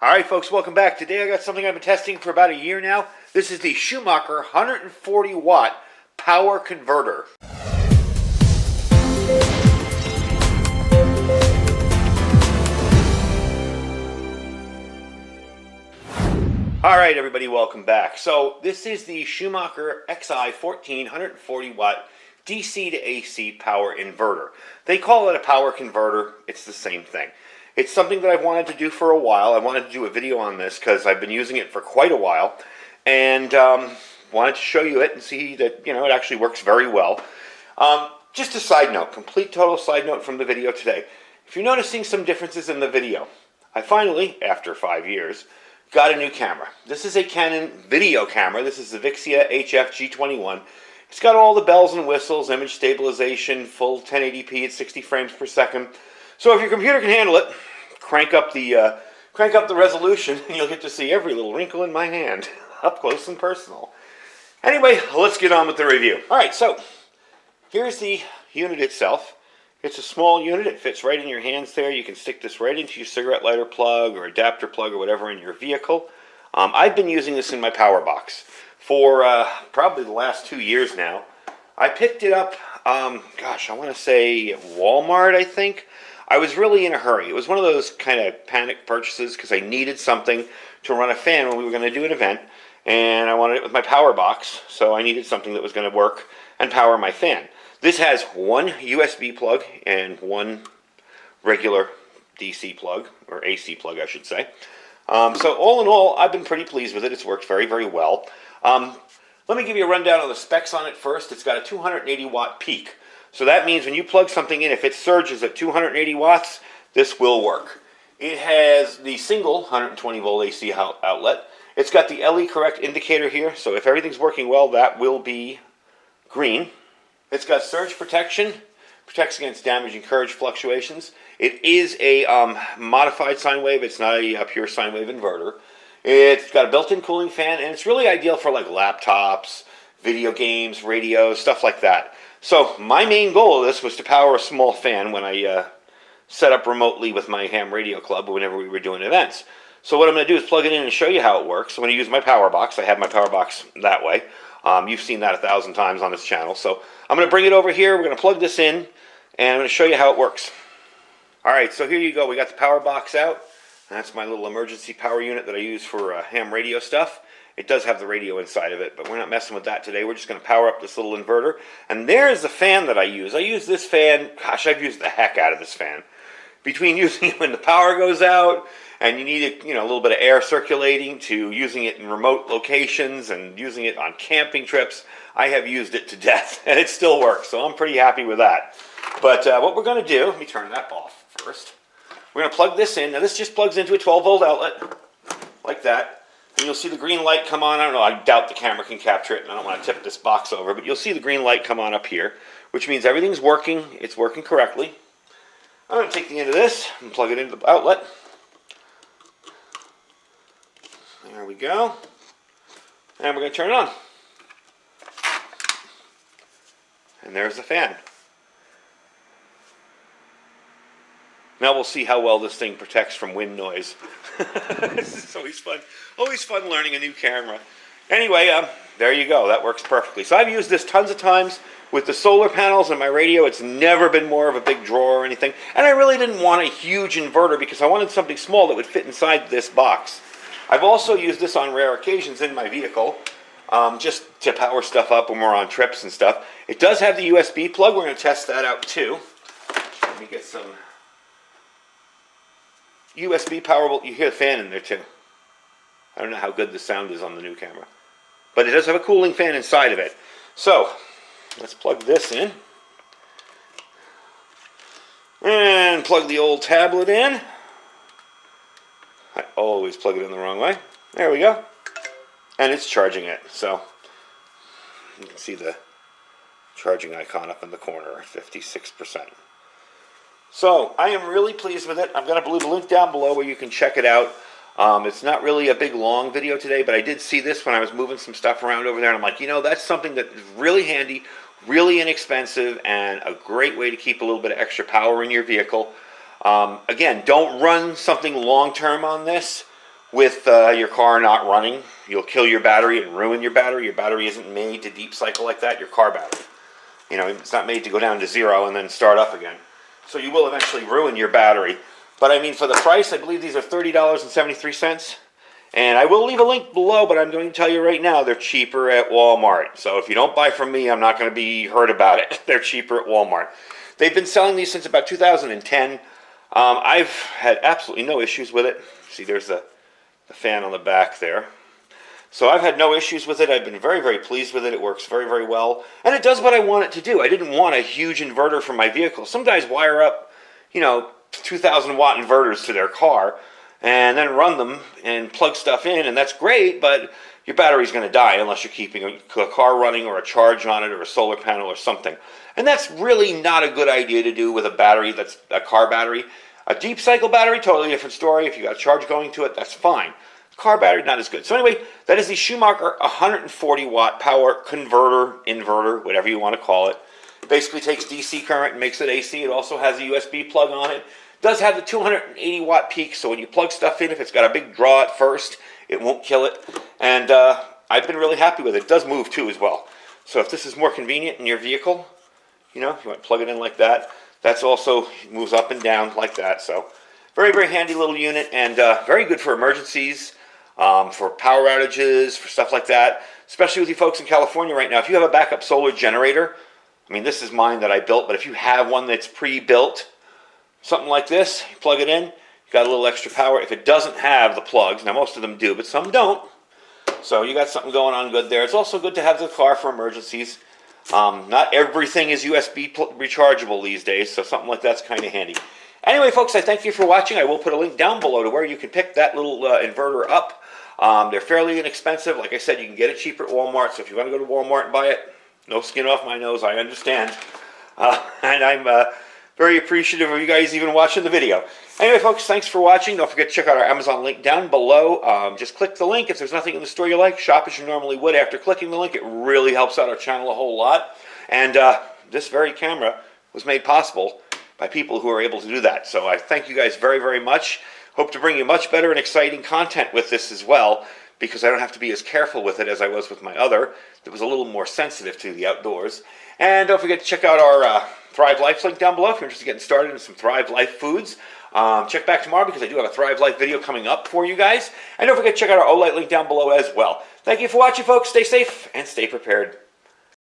Alright folks, welcome back. Today I got something I've been testing for about a year now. This is the Schumacher 140 watt power converter. Alright everybody, welcome back. So this is the Schumacher XI14 140 watt DC to AC power inverter. They call it a power converter. It's the same thing. It's something that I've wanted to do for a while. I wanted to do a video on this because I've been using it for quite a while, and wanted to show you it and see that it actually works very well. Just a side note, complete total side note from the video today. If you're noticing some differences in the video, I finally, after 5 years, got a new camera. This is a Canon video camera. This is the Vixia HF G21. It's got all the bells and whistles, image stabilization, full 1080p at 60 frames per second. So if your computer can handle it, crank up the resolution, and you'll get to see every little wrinkle in my hand, up close and personal. Anyway, let's get on with the review. All right, so here's the unit itself. It's a small unit. It fits right in your hands there. You can stick this right into your cigarette lighter plug or adapter plug or whatever in your vehicle. I've been using this in my power box for probably the last 2 years now. I picked it up, gosh, I want to say at Walmart, I think. I was really in a hurry. It was one of those kind of panic purchases because I needed something to run a fan when we were going to do an event, and I wanted it with my power box, so I needed something that was going to work and power my fan. This has one USB plug and one regular DC plug, or AC plug I should say. So all in all, I've been pretty pleased with it. It's worked very, very well. Let me give you a rundown of the specs on it first. It's got a 280 watt peak. So that means when you plug something in, if it surges at 280 watts, this will work. It has the single 120 volt AC outlet. It's got the LE correct indicator here, so if everything's working well, that will be green. It's got surge protection, protects against damaging current fluctuations. It is a modified sine wave. It's not a pure sine wave inverter. It's got a built-in cooling fan, and it's really ideal for like laptops, video games, radios, stuff like that. So my main goal of this was to power a small fan when I set up remotely with my ham radio club whenever we were doing events. So what I'm going to do is plug it in and show you how it works. So I'm going to use my power box. I have my power box that way. You've seen that 1,000 times on this channel. So I'm going to bring it over here. We're going to plug this in, and I'm going to show you how it works. All right, so here you go. We got the power box out. That's my little emergency power unit that I use for ham radio stuff. It does have the radio inside of it, but we're not messing with that today. We're just going to power up this little inverter. And there's the fan that I use. I use this fan, gosh, I've used the heck out of this fan. Between using it when the power goes out, and you need a little bit of air circulating, to using it in remote locations and using it on camping trips, I have used it to death, and it still works, so I'm pretty happy with that. But what we're going to do, let me turn that off first. We're going to plug this in. Now this just plugs into a 12 volt outlet, like that. And you'll see the green light come on. I don't know, I doubt the camera can capture it, and I don't want to tip this box over, but you'll see the green light come on up here, which means everything's working. It's working correctly. I'm going to take the end of this and plug it into the outlet. There we go. And we're going to turn it on. And there's the fan. Now we'll see how well this thing protects from wind noise. This is always fun. Always fun learning a new camera. Anyway, there you go. That works perfectly. So I've used this tons of times with the solar panels and my radio. It's never been more of a big draw or anything. And I really didn't want a huge inverter because I wanted something small that would fit inside this box. I've also used this on rare occasions in my vehicle, just to power stuff up when we're on trips and stuff. It does have the USB plug. We're going to test that out too. Let me get some USB powerable. You hear the fan in there too. I don't know how good the sound is on the new camera, but it does have a cooling fan inside of it. So let's plug this in and plug the old tablet in. I always plug it in the wrong way. There we go. And it's charging it. So you can see the charging icon up in the corner, 56%. So I am really pleased with it. I'm going to leave a link down below where you can check it out. It's not really a big long video today, but I did see this when I was moving some stuff around over there, and I'm like, that's something that is really handy, really inexpensive, and a great way to keep a little bit of extra power in your vehicle. Again, don't run something long-term on this. with your car not running. You'll kill your battery and ruin your battery. Your battery isn't made to deep cycle like that. Your car battery, you know, it's not made to go down to zero and then start up again. So you will eventually ruin your battery. But I mean, for the price, I believe these are $30.73. And I will leave a link below, but I'm going to tell you right now, they're cheaper at Walmart. So if you don't buy from me, I'm not going to be hurt about it. They're cheaper at Walmart. They've been selling these since about 2010. I've had absolutely no issues with it. See, there's the fan on the back there. So I've had no issues with it. I've been very, very pleased with it. It works very, very well. And it does what I want it to do. I didn't want a huge inverter for my vehicle. Some guys wire up, you know, 2,000 watt inverters to their car and then run them and plug stuff in, and that's great, but your battery's going to die unless you're keeping a car running or a charge on it or a solar panel or something. And that's really not a good idea to do with a battery that's a car battery. A deep cycle battery, totally different story. If you got a charge going to it, that's fine. Car battery, not as good. So anyway, that is the Schumacher 140 watt power converter, inverter, whatever you want to call it. Basically takes DC current and makes it AC. It also has a USB plug on it. Does have the 280 watt peak, so when you plug stuff in, if it's got a big draw at first, it won't kill it. And I've been really happy with it. It does move too as well. So if this is more convenient in your vehicle, you know, if you want to plug it in like that, that's also moves up and down like that. So very, very handy little unit, and very good for emergencies, for power outages, for stuff like that, especially with you folks in California right now. If you have a backup solar generator, I mean, this is mine that I built, but if you have one that's pre-built, something like this, you plug it in, you got a little extra power. If it doesn't have the plugs, now most of them do, but some don't, so you got something going on good there. It's also good to have the car for emergencies. Not everything is USB rechargeable these days, so something like that's kind of handy. Anyway, folks, I thank you for watching. I will put a link down below to where you can pick that little inverter up. They're fairly inexpensive. Like I said, you can get it cheaper at Walmart, so if you want to go to Walmart and buy it, no skin off my nose, I understand. And I'm very appreciative of you guys even watching the video. Anyway, folks, thanks for watching. Don't forget to check out our Amazon link down below. Just click the link. If there's nothing in the store you like, shop as you normally would after clicking the link. It really helps out our channel a whole lot. And this very camera was made possible by people who are able to do that. So I thank you guys very, very much. Hope to bring you much better and exciting content with this as well, because I don't have to be as careful with it as I was with my other that was a little more sensitive to the outdoors. And don't forget to check out our Thrive Life link down below if you're interested in getting started in some Thrive Life foods. Check back tomorrow because I do have a Thrive Life video coming up for you guys. And don't forget to check out our Olight link down below as well. Thank you for watching, folks. Stay safe and stay prepared.